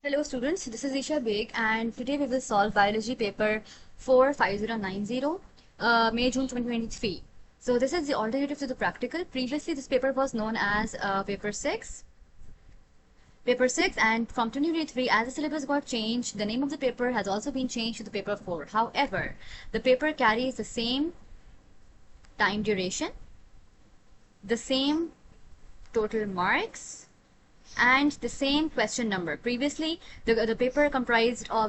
Hello students, this is Isha Beg and today we will solve biology paper 45090, May June 2023. So this is the alternative to the practical. Previously this paper was known as paper 6 and from 2023 as the syllabus got changed, the name of the paper has also been changed to the paper 4. However, the paper carries the same time duration, the same total marks, and the same question number. Previously, the paper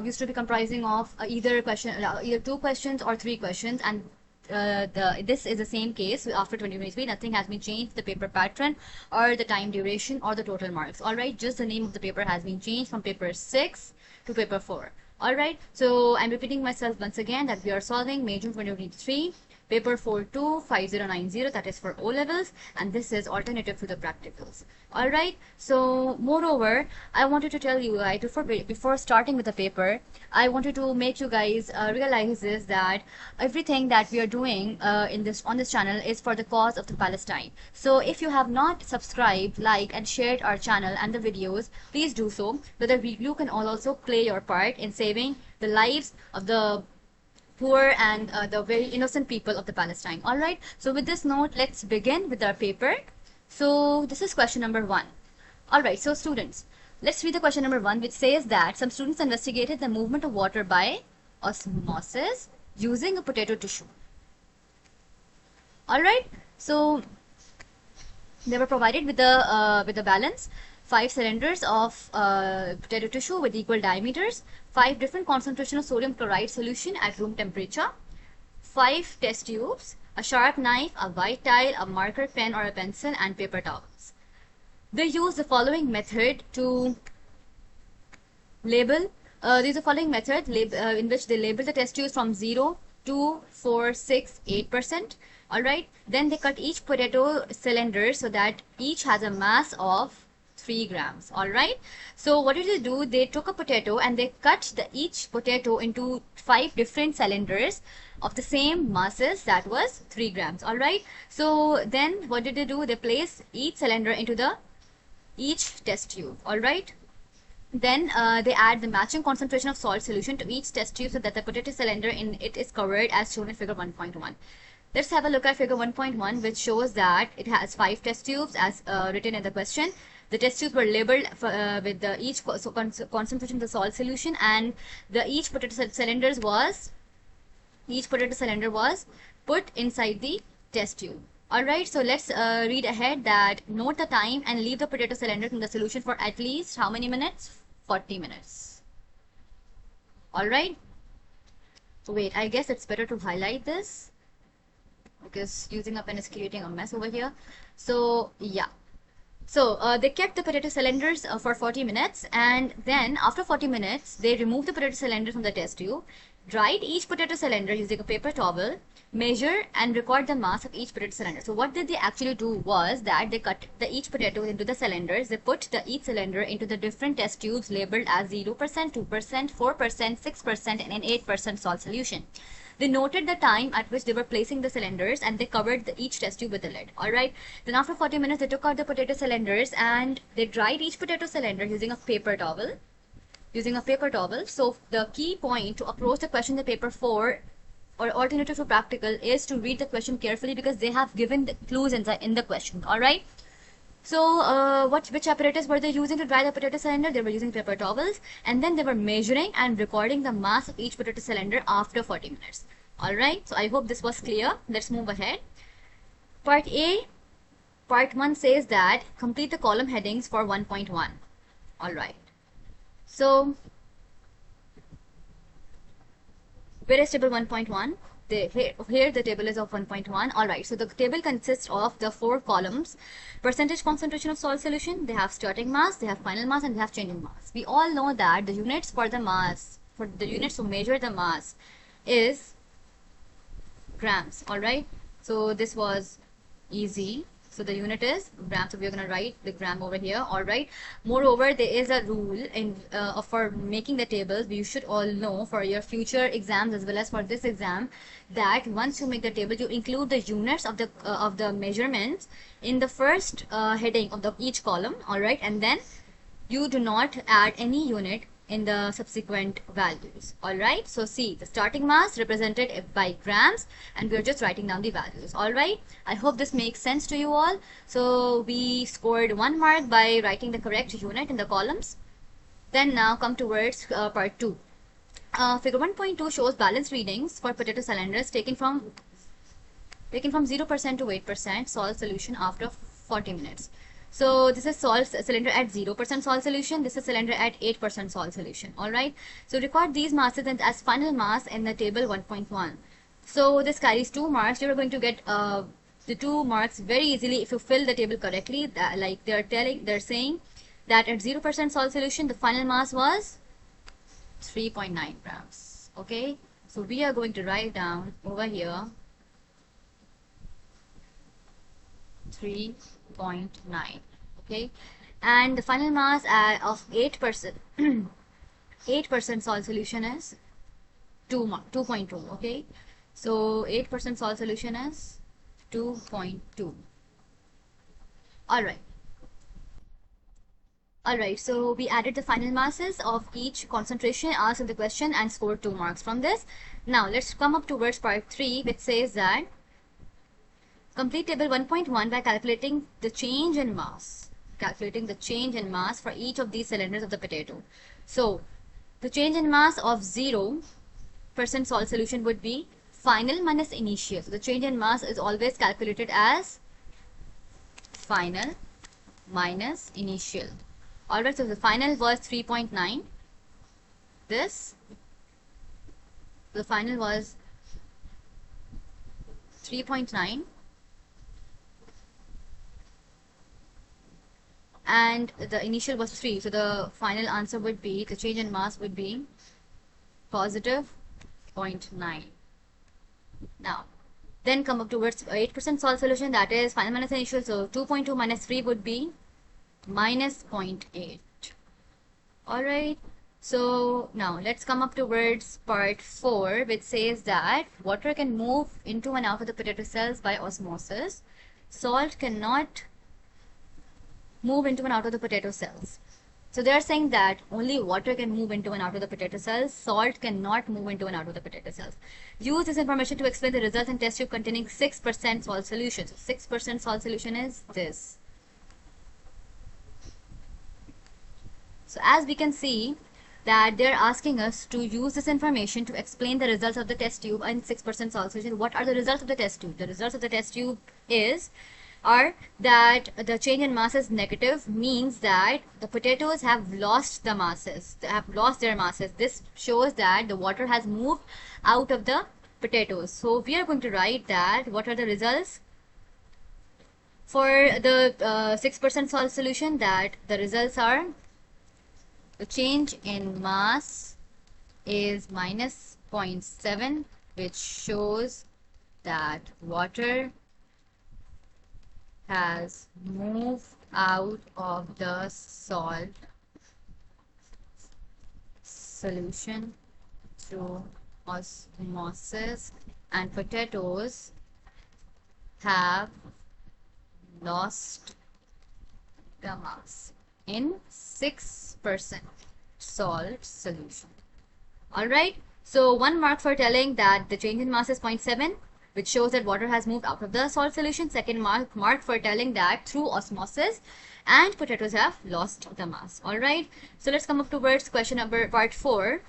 used to be comprising of either two questions or three questions, and this is the same case after 2023. Nothing has been changed, the paper pattern or the time duration or the total marks. All right, just the name of the paper has been changed from paper 6 to paper 4. All right, so I'm repeating myself once again that we are solving May June 2023 paper 425090, that is for O levels, and this is alternative to the practicals. All right, so moreover, I wanted to tell you guys before starting with the paper, I wanted to make you guys realize this, that everything that we are doing on this channel is for the cause of the Palestine. So if you have not subscribed, liked and shared our channel and the videos, please do so that you can also play your part in saving the lives of the poor and the very innocent people of the Palestine. All right, so with this note, let's begin with our paper. So this is question number 1. All right, so students, let's read the question number 1, which says that some students investigated the movement of water by osmosis using a potato tissue. All right, so they were provided with the balance 5 cylinders of potato tissue with equal diameters, 5 different concentrations of sodium chloride solution at room temperature, 5 test tubes, a sharp knife, a white tile, a marker pen or a pencil, and paper towels. They use the following method to label. These are the following method in which they label the test tubes from 0 to 4, 6, 8%. All right. Then they cut each potato cylinder so that each has a mass of 3 grams. All right, so what did they do? They took a potato and they cut each potato into 5 different cylinders of the same masses, that was 3 grams. All right, so then what did they do? They placed each cylinder into each test tube. All right, then they add the matching concentration of salt solution to each test tube so that the potato cylinder in it is covered as shown in figure 1.1. Let's have a look at figure 1.1, which shows that it has 5 test tubes as written in the question. The test tubes were labeled with each concentration of the salt solution, and each potato cylinder was put inside the test tube. All right, so let's read ahead that note the time and leave the potato cylinder in the solution for at least how many minutes? 40 minutes. All right. Wait, I guess it's better to highlight this because using a pen is creating a mess over here. So yeah. So they kept the potato cylinders for 40 minutes, and then after 40 minutes, they removed the potato cylinder from the test tube, dried each potato cylinder using a paper towel, measure and record the mass of each potato cylinder. So what did they actually do was that they cut each potato into the cylinders. They put each cylinder into the different test tubes labeled as 0%, 2%, 4%, 6% and an 8% salt solution. They noted the time at which they were placing the cylinders and they covered each test tube with a lid. All right. Then after 40 minutes, they took out the potato cylinders and they dried each potato cylinder using a paper towel. So the key point to approach the question in the paper 4 or alternative to practical is to read the question carefully because they have given the clues in the question. All right. So which apparatus were they using to dry the potato cylinder? They were using paper towels, and then they were measuring and recording the mass of each potato cylinder after 40 minutes. All right, so I hope this was clear. Let's move ahead. Part A, part 1 says that complete the column headings for 1.1. All right. So where is table 1.1? Here the table is of 1.1. All right, so the table consists of the 4 columns: percentage concentration of salt solution, they have starting mass, they have final mass, and they have changing mass. We all know that the units for the mass, for the units to measure the mass is grams. All right, so this was easy. So the unit is gram, so we're going to write the gram over here. All right. Moreover, there is a rule for making the tables. You should all know for your future exams as well as for this exam that once you make the table, you include the units of the measurements in the first heading of each column. All right, and then you do not add any unit in the subsequent values. Alright, so see, the starting mass represented by grams, and we're just writing down the values. Alright, I hope this makes sense to you all. So we scored 1 mark by writing the correct unit in the columns. Then now come towards part 2. Figure 1.2 shows balanced readings for potato cylinders taken from 0% to 8% salt solution after 40 minutes. So this is salt cylinder at 0% salt solution. This is cylinder at 8% salt solution. Alright. So record these masses as final mass in the table 1.1. So this carries 2 marks. You are going to get the 2 marks very easily if you fill the table correctly. Like they're saying that at 0% salt solution, the final mass was 3.9 grams. Okay. So we are going to write down over here 3.9. Okay, and the final mass of 8% 8% salt solution is 2.2. Okay, so 8% salt solution is 2.2. Alright, so we added the final masses of each concentration asked in the question and scored 2 marks from this. Now let's come up towards part 3, which says that complete table 1.1 by calculating the change in mass. Calculating the change in mass for each of these cylinders of the potato. So the change in mass of 0% salt solution would be final minus initial. So the change in mass is always calculated as final minus initial. Alright, so the final was 3.9. The final was 3.9. And the initial was 3, so the final answer would be, the change in mass would be positive 0.9. Now then come up towards 8% salt solution, that is final minus initial, so 2.2 minus 3 would be minus 0.8. Alright, so now let's come up towards part 4, which says that water can move into and out of the potato cells by osmosis. Salt cannot move into and out of the potato cells. So they are saying that only water can move into and out of the potato cells. Salt cannot move into and out of the potato cells. Use this information to explain the results in test tube containing 6% salt solution. So 6% salt solution is this. So as we can see that they're asking us to use this information to explain the results of the test tube in 6% salt solution. What are the results of the test tube? The results of the test tube are that the change in mass is negative, means that the potatoes have lost the masses, they have lost their masses. This shows that the water has moved out of the potatoes. So we are going to write that what are the results for the 6% salt solution, that the results are the change in mass is minus 0.7, which shows that water has moved out of the salt solution through osmosis, and potatoes have lost the mass in 6% salt solution. Alright, so 1 mark for telling that the change in mass is 0.7, which shows that water has moved out of the salt solution. Second mark for telling that through osmosis and potatoes have lost the mass. Alright, so let's come up towards question number part 4.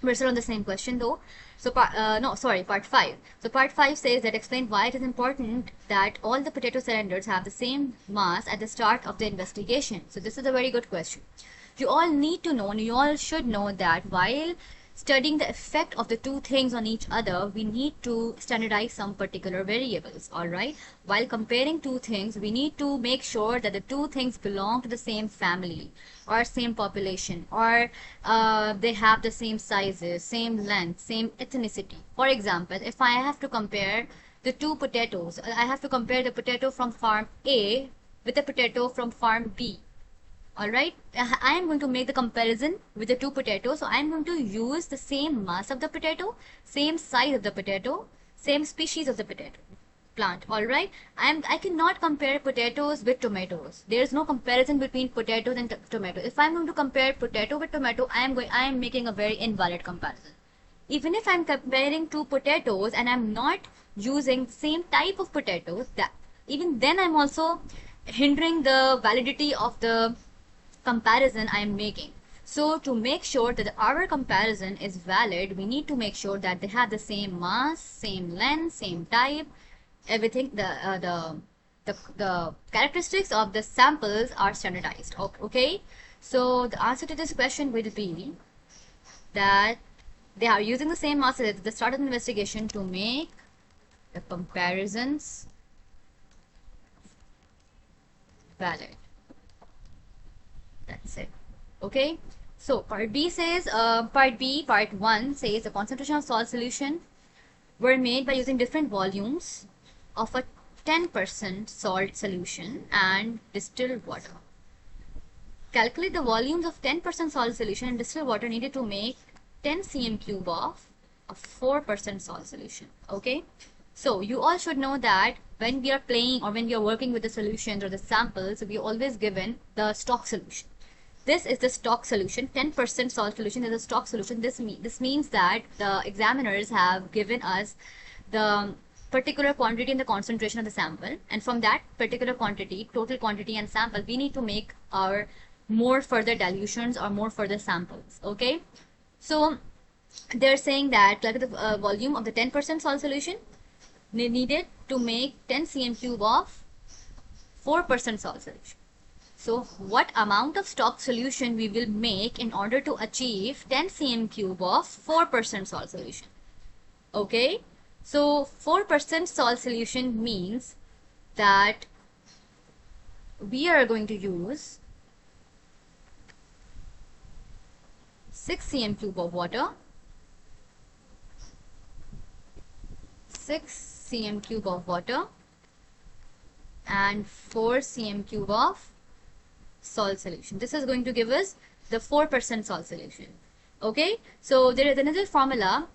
We're still on the same question though. So part 5. So part 5 says that explain why it is important that all the potato cylinders have the same mass at the start of the investigation. So this is a very good question. You all need to know, and you all should know, that while studying the effect of the two things on each other, we need to standardize some particular variables. Alright, while comparing two things, we need to make sure that the two things belong to the same family or same population, or they have the same sizes, same length, same ethnicity. For example, if I have to compare the two potatoes, I have to compare the potato from farm A with the potato from farm B. Alright, I am going to make the comparison with the two potatoes. So I am going to use the same mass of the potato, same size of the potato, same species of the potato, plant. All right, I cannot compare potatoes with tomatoes. There is no comparison between potatoes and tomato. If I'm going to compare potato with tomato, I am making a very invalid comparison. Even if I'm comparing two potatoes and I'm not using same type of potatoes, that even then I'm also hindering the validity of the comparison I'm making. So to make sure that our comparison is valid, we need to make sure that they have the same mass, same length, same type, everything. The characteristics of the samples are standardized. Okay. So the answer to this question will be that they are using the same mass at the start of the investigation to make the comparisons valid. That's it. Okay. So part B says, part 1 says the concentration of salt solution were made by using different volumes of a 10% salt solution and distilled water. Calculate the volumes of 10% salt solution and distilled water needed to make 10 cm cube of a 4% salt solution. Okay. So you all should know that when we are playing or when we are working with the solutions or the samples, we are always given the stock solution. This is the stock solution. 10% salt solution is a stock solution. This means that the examiners have given us the particular quantity and the concentration of the sample, and from that particular quantity, total quantity and sample, we need to make our more further dilutions or more further samples. Okay. So they're saying that like the volume of the 10% salt solution needed to make 10 cm cube of 4% salt solution. So what amount of stock solution we will make in order to achieve 10 cm cube of 4% salt solution? Okay. So 4% salt solution means that we are going to use 6 cm cube of water, 6 cm cube of water, and 4 cm cube of salt solution. This is going to give us the 4% salt solution. Okay. So there is another formula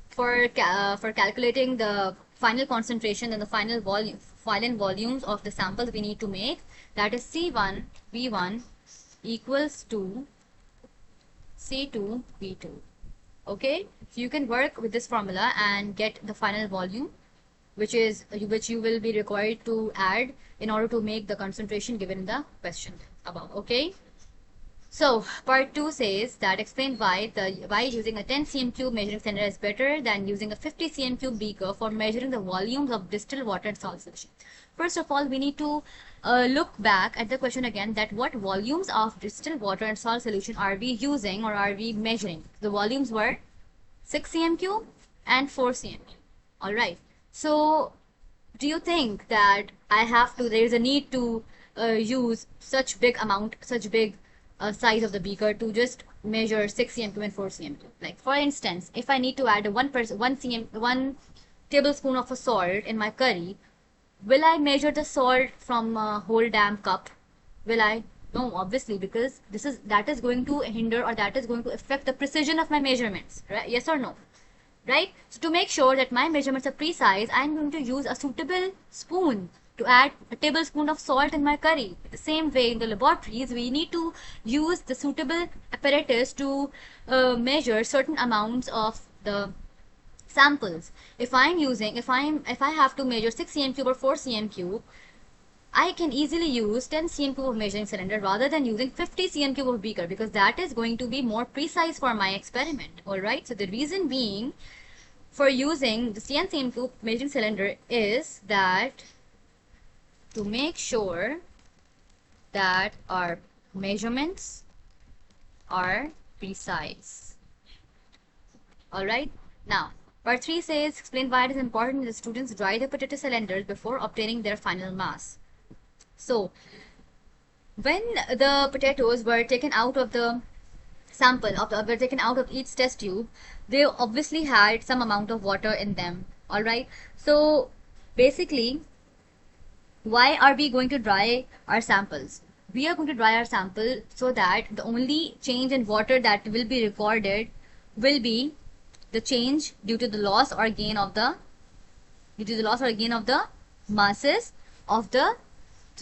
for calculating the final concentration and the final volumes of the samples we need to make. That is C1 V1 equals to C2 V2. Okay. So you can work with this formula and get the final volume, which you will be required to add in order to make the concentration given in the question above. Okay. So part 2 says that explain why using a 10 cm cube measuring cylinder is better than using a 50 cm cube beaker for measuring the volumes of distilled water and salt solution. First of all, we need to look back at the question again, that what volumes of distilled water and salt solution are we using or are we measuring? The volumes were 6 cm cube and 4 cm cube. All right. So do you think that there is a need to use such big size of the beaker to just measure 6 cm cube and 4 cm cube? Like for instance, if I need to add 1 tablespoon of a salt in my curry, will I measure the salt from a whole damn cup? Will I? No, obviously, because that is going to hinder or that is going to affect the precision of my measurements, right? Yes or no? Right? So to make sure that my measurements are precise, I am going to use a suitable spoon to add a tablespoon of salt in my curry. The same way in the laboratories, we need to use the suitable apparatus to measure certain amounts of the samples. If I have to measure 6 cm cube or 4 cm cube, I can easily use 10 cm cube of measuring cylinder rather than using 50 cm cube of beaker, because that is going to be more precise for my experiment. All right. So the reason being for using the 10 cm cube measuring cylinder is that to make sure that our measurements are precise. All right. Now, part 3 says explain why it is important that the students dry the potato cylinders before obtaining their final mass. So, when the potatoes were taken out of the sample, were taken out of each test tube, they obviously had some amount of water in them. All right. So, basically, why are we going to dry our samples? We are going to dry our sample so that the only change in water that will be recorded will be the change due to the loss or gain of the masses of the,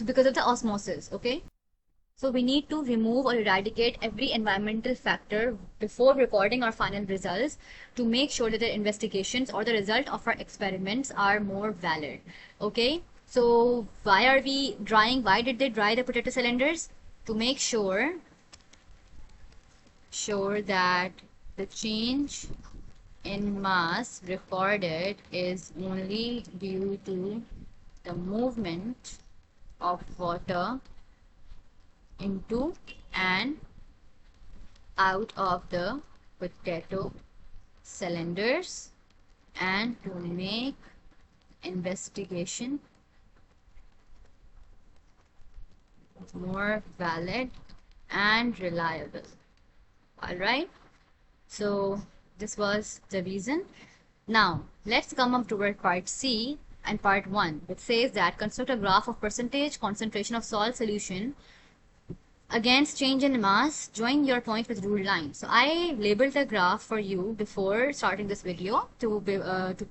because of the osmosis. Okay, so we need to remove or eradicate every environmental factor before recording our final results to make sure that the investigations or the result of our experiments are more valid. Okay, so why are we drying? Why did they dry the potato cylinders? To make sure that the change in mass recorded is only due to the movement of water into and out of the potato cylinders, and to make investigation more valid and reliable. All right, so this was the reason. Now let's come up toward part C and part 1, which says that construct a graph of percentage concentration of salt solution against change in mass. Join your point with ruled line. So I labeled the graph for you before starting this video to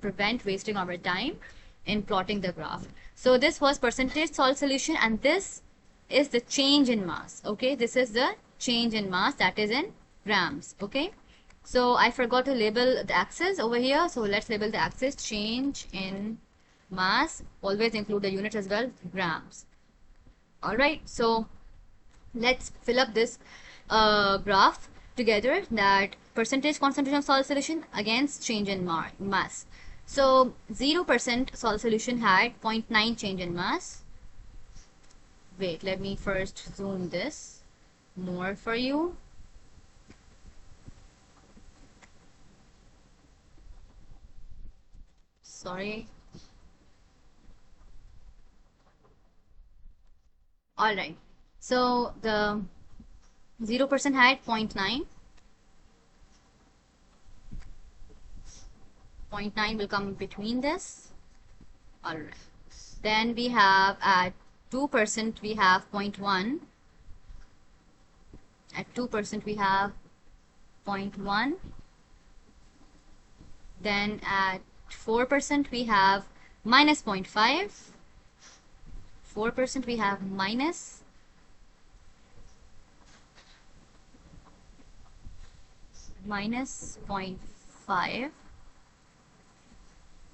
prevent wasting our time in plotting the graph. So this was percentage salt solution, and this is the change in mass. Okay, this is the change in mass, that is in grams. Okay, so I forgot to label the axis over here, so let's label the axis change in mass. Always include the units as well, grams. All right, so let's fill up this graph together, that percentage concentration of salt solution against change in mass. So 0% salt solution had 0.9 change in mass. Wait, let me first zoom this more for you. Sorry. All right, so the 0% had 0.9. 0.9 will come between this. All right, then we have at 2% we have 0.1. At 2% we have 0.1. Then at 4% we have minus 0.5. 4% we have minus minus 0.5,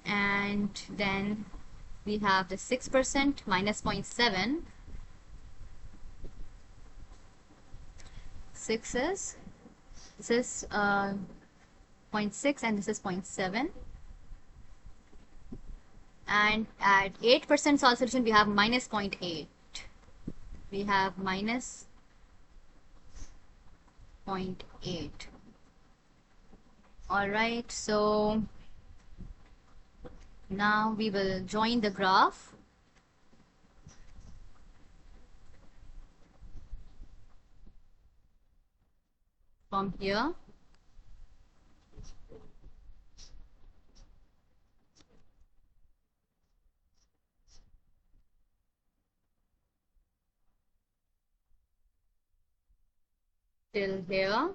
and then we have the 6% minus 0.7. 6 is, this is 0.6 and this is 0.7. And at 8% salt solution we have minus 0.8. We have minus 0.8. All right, so now we will join the graph. From here till here.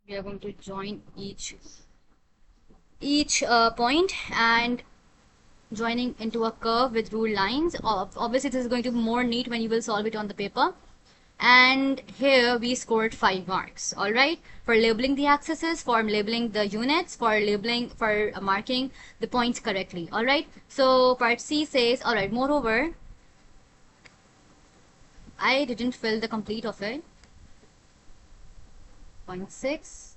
We are going to join each point and joining into a curve with ruled lines. Obviously this is going to be more neat when you will solve it on the paper. And here we scored 5 marks. All right, for labeling the axes, for labeling the units, for marking the points correctly. All right, so part C says, all right, moreover, I didn't fill the complete of it. 0.6.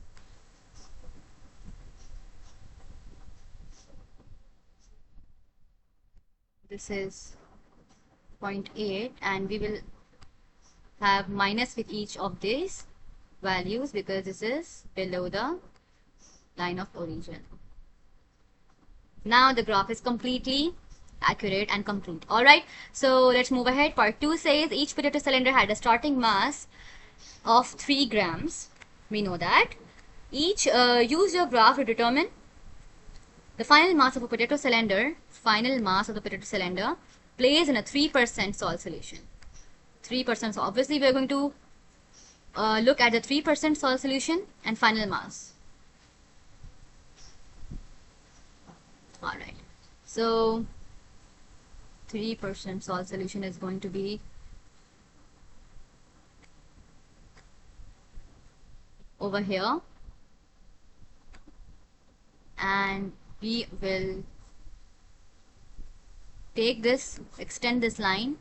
This is 0.8, and we will have minus with each of these values because this is below the line of origin. Now the graph is completely accurate and complete. All right, so let's move ahead. Part 2 says each potato cylinder had a starting mass of 3 grams. We know that. Use your graph to determine the final mass of a potato cylinder. Final mass of the potato cylinder placed in a 3% salt solution. 3%. So obviously we are going to look at the 3% solid solution and final mass. Alright, so 3% solid solution is going to be over here, and we will take this, extend this line.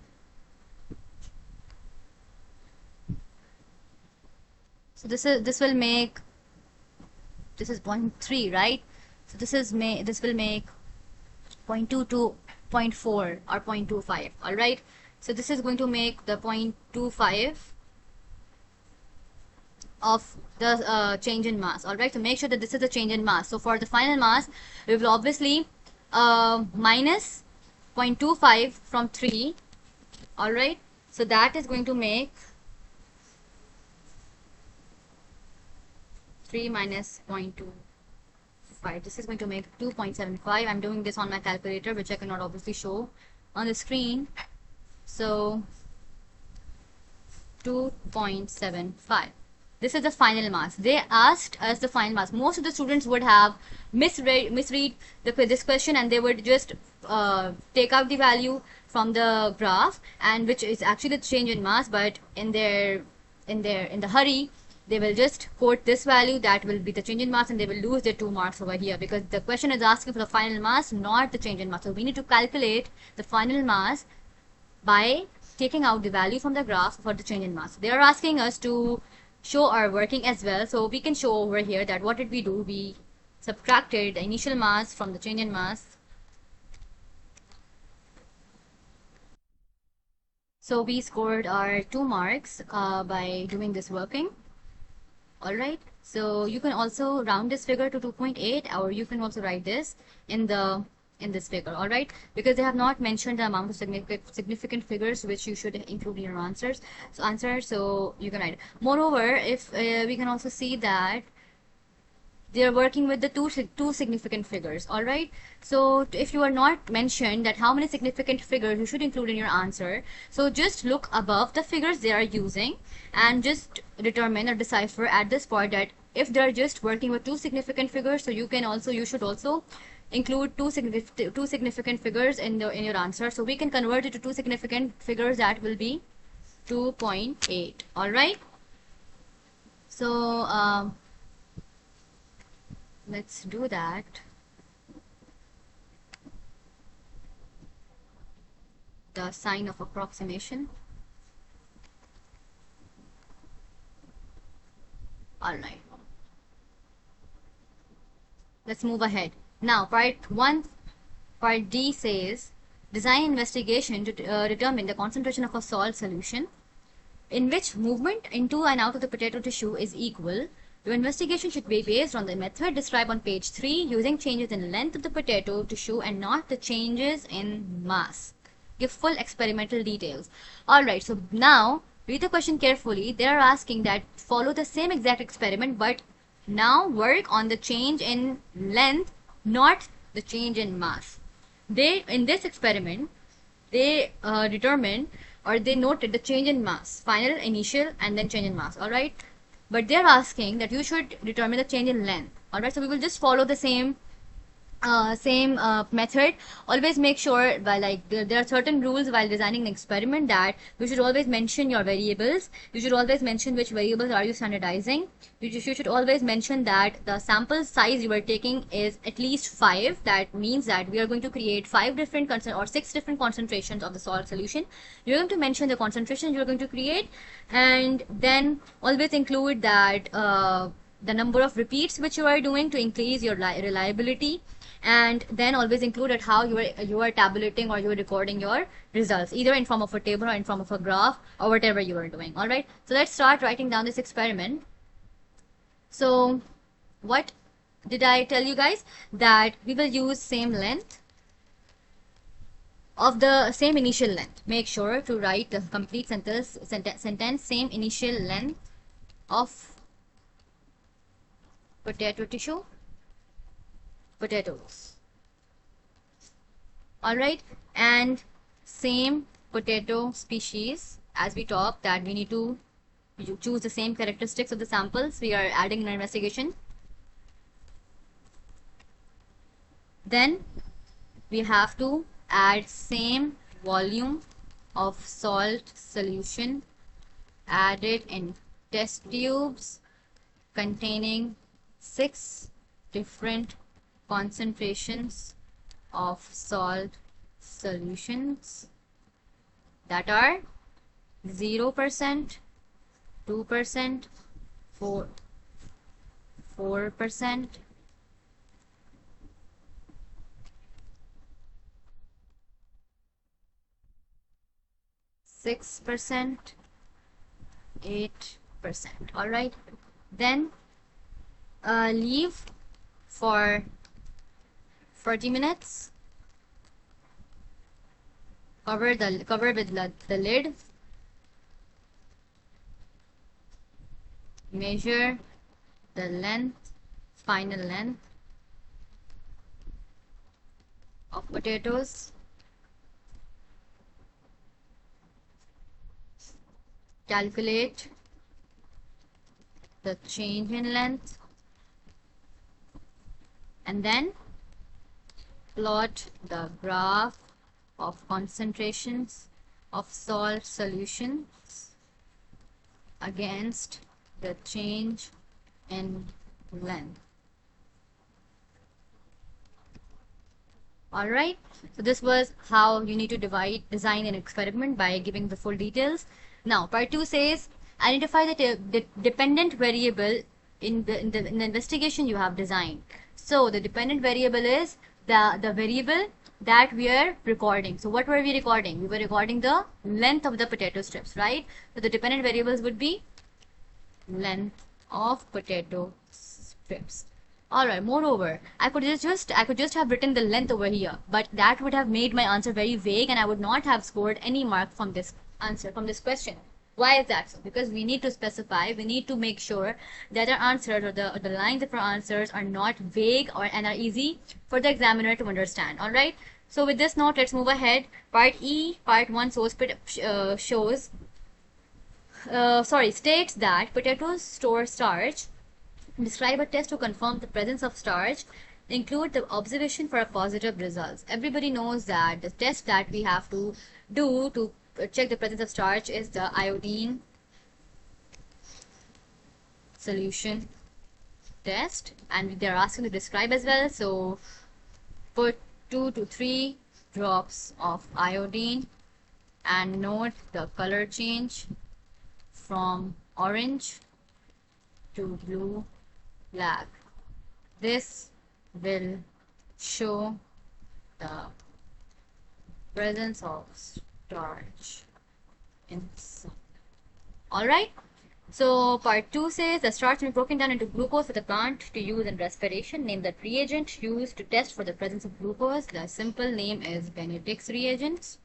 So this will make, this is 0.3, right? So this will make 0.2 to 0.4 or 0.25. all right, so this is going to make the 0.25 of the change in mass. all right, so make sure that this is the change in mass. So for the final mass, we will obviously minus 0.25 from 3. all right, so that is going to make 3 minus 0.25. This is going to make 2.75. I'm doing this on my calculator, which I cannot obviously show on the screen. So 2.75. This is the final mass. They asked us the final mass. Most of the students would have misread this question, and they would just take out the value from the graph, and which is actually the change in mass, but in the hurry, they will just quote this value, that will be the change in mass, and they will lose their 2 marks over here, because the question is asking for the final mass, not the change in mass. So we need to calculate the final mass by taking out the value from the graph for the change in mass. They are asking us to show our working as well, so we can show over here that what did we do? We subtracted the initial mass from the change in mass. So we scored our 2 marks by doing this working. all right, so you can also round this figure to 2.8, or you can also write this in this figure. all right, because they have not mentioned the amount of significant figures which you should include in your answers. So you can write it. Moreover, if we can also see that they are working with the two significant figures. all right, so if you are not mentioned that how many significant figures you should include in your answer, so just look above the figures they are using and just determine or decipher at this point that if they are just working with 2 significant figures, so you should also include 2 significant figures in your answer. So we can convert it to 2 significant figures, that will be 2.8. all right, so let's do that. The sign of approximation. all right, let's move ahead. Now part 1, part D says design investigation to determine the concentration of a salt solution in which movement into and out of the potato tissue is equal. Your investigation should be based on the method described on page 3, using changes in length of the potato tissue and not the changes in mass. Give full experimental details. Alright, so now read the question carefully. They are asking that follow the same exact experiment, but now work on the change in length, not the change in mass. In this experiment, they determined, or they noted the change in mass, final, initial, and then change in mass. Alright, but they're asking that you should determine the change in length. all right, so we will just follow the same method. Always make sure, there are certain rules while designing an experiment, that you should always mention your variables. You should always mention which variables are you standardizing. You should always mention that the sample size you are taking is at least 5. That means that we are going to create 5 different or 6 different concentrations of the salt solution. You're going to mention the concentration you're going to create, and then always include that the number of repeats which you are doing to increase your reliability, and then always include at how you are tabulating or you are recording your results, either in form of a table or in form of a graph or whatever you are doing. all right, so let's start writing down this experiment. So what did I tell you guys? That we will use same length of the same initial length. Make sure to write the complete sentence, same initial length of potato tissue, potatoes. all right, and same potato species. As we talked that we need to you choose the same characteristics of the samples we are adding in our investigation. Then we have to add same volume of salt solution added in test tubes containing 6 different concentrations of salt solutions that are 0%, 2%, 4%, 6%, 8%. All right. Then leave for 40 minutes. Cover with the lid. Measure the length, final length of potatoes. Calculate the change in length, and then plot the graph of concentrations of salt solutions against the change in length. Alright, so this was how you need to design an experiment by giving the full details. Now, part 2 says identify the dependent variable in the investigation you have designed. So the dependent variable is the variable that we are recording. So what were we recording? We were recording the length of the potato strips, right? So the dependent variables would be length of potato strips. Alright, moreover, I could just have written the length over here, but that would have made my answer very vague and I would not have scored any mark from this answer, from this question. Why is that so? Because we need to specify, we need to make sure that our answers or the lines of our answers are not vague and are easy for the examiner to understand. Alright, so with this note, let's move ahead. Part E, part 1 states that potatoes store starch. Describe a test to confirm the presence of starch. Include the observation for a positive results. Everybody knows that the test that we have to do to check the presence of starch is the iodine solution test, and they're asking to describe as well. So put 2 to 3 drops of iodine and note the color change from orange to blue black. This will show the presence of starch inside. Alright, so part 2 says the starch will be broken down into glucose for the plant to use in respiration. Name the reagent used to test for the presence of glucose. The simple name is Benedict's reagents.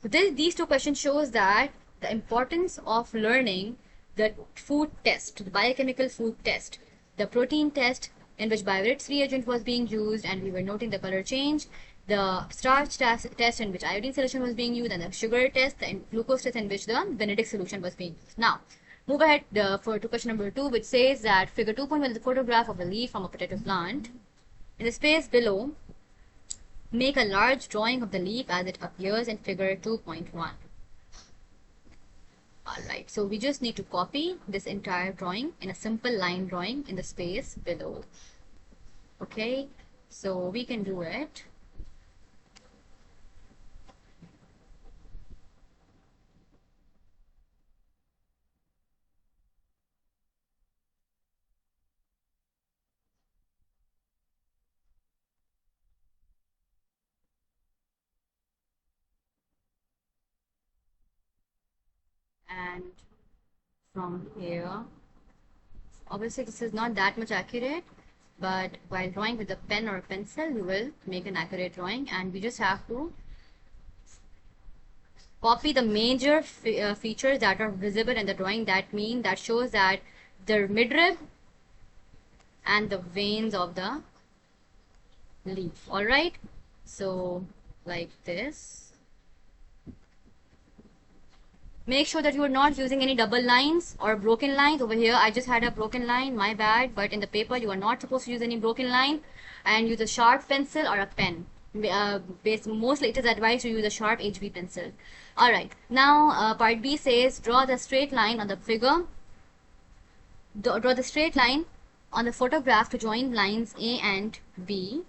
So these two questions shows that the importance of learning the food test, the biochemical food test, the protein test in which Biovit's reagent was being used and we were noting the color change, the starch test in which iodine solution was being used, and the sugar test, the glucose test in which the Benedict solution was being used. Now, move ahead to question number 2, which says that figure 2.1 is a photograph of a leaf from a potato plant. In the space below, make a large drawing of the leaf as it appears in figure 2.1. Alright, so we just need to copy this entire drawing in a simple line drawing in the space below. Okay, so we can do it. And from here, obviously this is not that much accurate, but while drawing with a pen or a pencil, you will make an accurate drawing, and we just have to copy the major features that are visible in the drawing. That shows that the midrib and the veins of the leaf. All right, so like this. Make sure that you are not using any double lines or broken lines. Over here I just had a broken line, my bad, but in the paper you are not supposed to use any broken line, and use a sharp pencil or a pen. Mostly it is advised to use a sharp HB pencil. Alright, now part B says draw the straight line on the figure. Draw the straight line on the photograph to join lines A and B.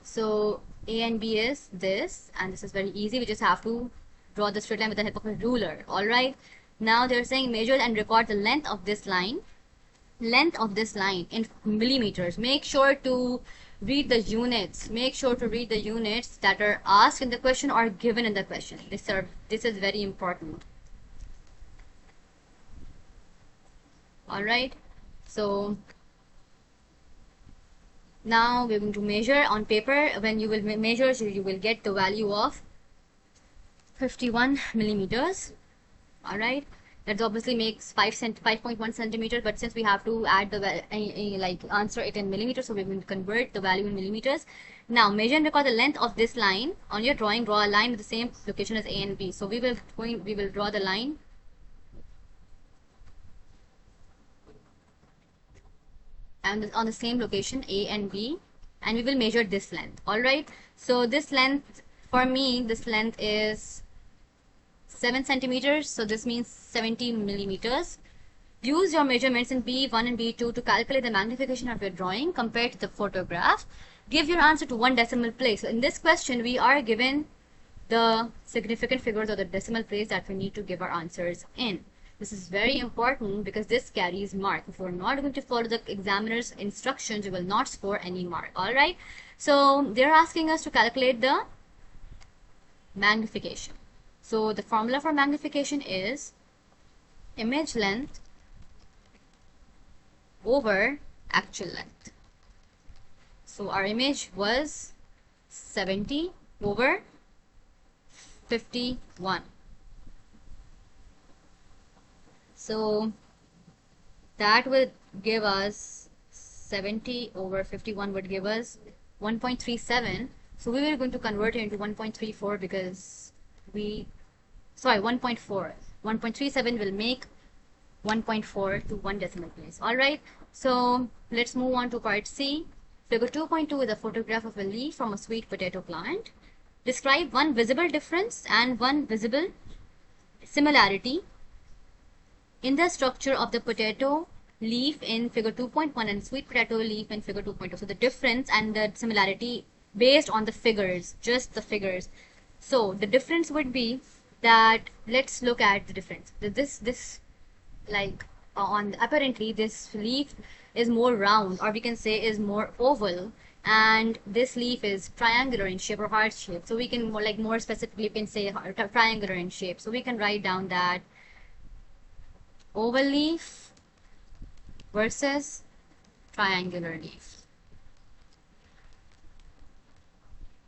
So A and B is this, and this is very easy. We just have to draw the straight line with the help of a ruler. Alright, now they're saying measure and record the length of this line. Length of this line in millimeters. Make sure to read the units. Make sure to read the units that are asked in the question or given in the question. This is very important. Alright, so now we're going to measure on paper. When you will measure, you will get the value of 51 millimeters. Alright, that obviously makes 5.1 centimeters, but since we have to add the like answer it in millimeters, so we will convert the value in millimeters. Now measure and record the length of this line on your drawing. Draw a line with the same location as A and B. So we will draw the line and on the same location A and B, and we will measure this length. Alright, so this length, for me this length is 7 centimeters, so this means 70 millimeters. Use your measurements in B1 and B2 to calculate the magnification of your drawing compared to the photograph. Give your answer to one decimal place. So in this question we are given the significant figures or the decimal place that we need to give our answers in. This is very important because this carries mark. If you're not going to follow the examiner's instructions, you will not score any mark. Alright, so they're asking us to calculate the magnification. So the formula for magnification is image length over actual length. So our image was 70 over 51. So that would give us 70 over 51 would give us 1.37. So we were going to convert it into 1.34 because 1.4. 1.37 will make 1.4 to one decimal place. Alright, so let's move on to part C. Figure 2.2 is a photograph of a leaf from a sweet potato plant. Describe one visible difference and one visible similarity in the structure of the potato leaf in figure 2.1 and sweet potato leaf in figure 2.2. So the difference and the similarity based on the figures, just the figures. So the difference would be that, let's look at the difference. This like apparently this leaf is more round, or we can say is more oval, and this leaf is triangular in shape or heart shape. So we can more specifically can say triangular in shape. So we can write down that oval leaf versus triangular leaf.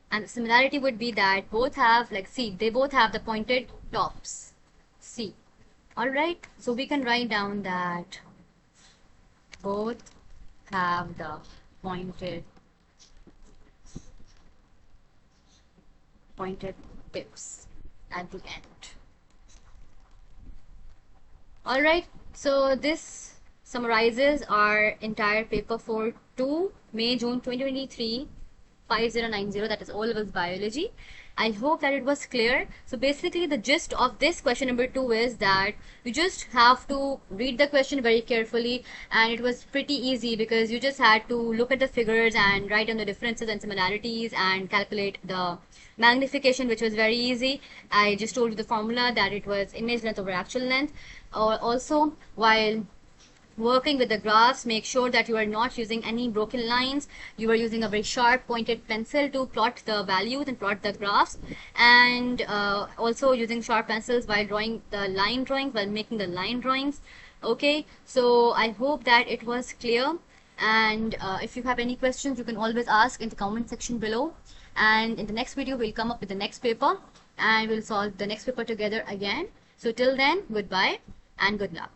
And the similarity would be that both have, see, they both have the pointed tops. See. Alright, so we can write down that both have the pointed tips at the end. Alright, so this summarizes our entire paper for May-June 2023 5090, that is O-Levels Biology. I hope that it was clear. So basically the gist of this question number 2 is that you just have to read the question very carefully, and it was pretty easy because you just had to look at the figures and write down the differences and similarities and calculate the magnification, which was very easy. I just told you the formula that it was image length over actual length. Also, while working with the graphs, make sure that you are not using any broken lines. You are using a very sharp pointed pencil to plot the values and plot the graphs, and also using sharp pencils while drawing the line drawings, while making the line drawings. Okay, so I hope that it was clear, and if you have any questions you can always ask in the comment section below, and in the next video we'll come up with the next paper and we'll solve the next paper together again. So till then, goodbye and good luck.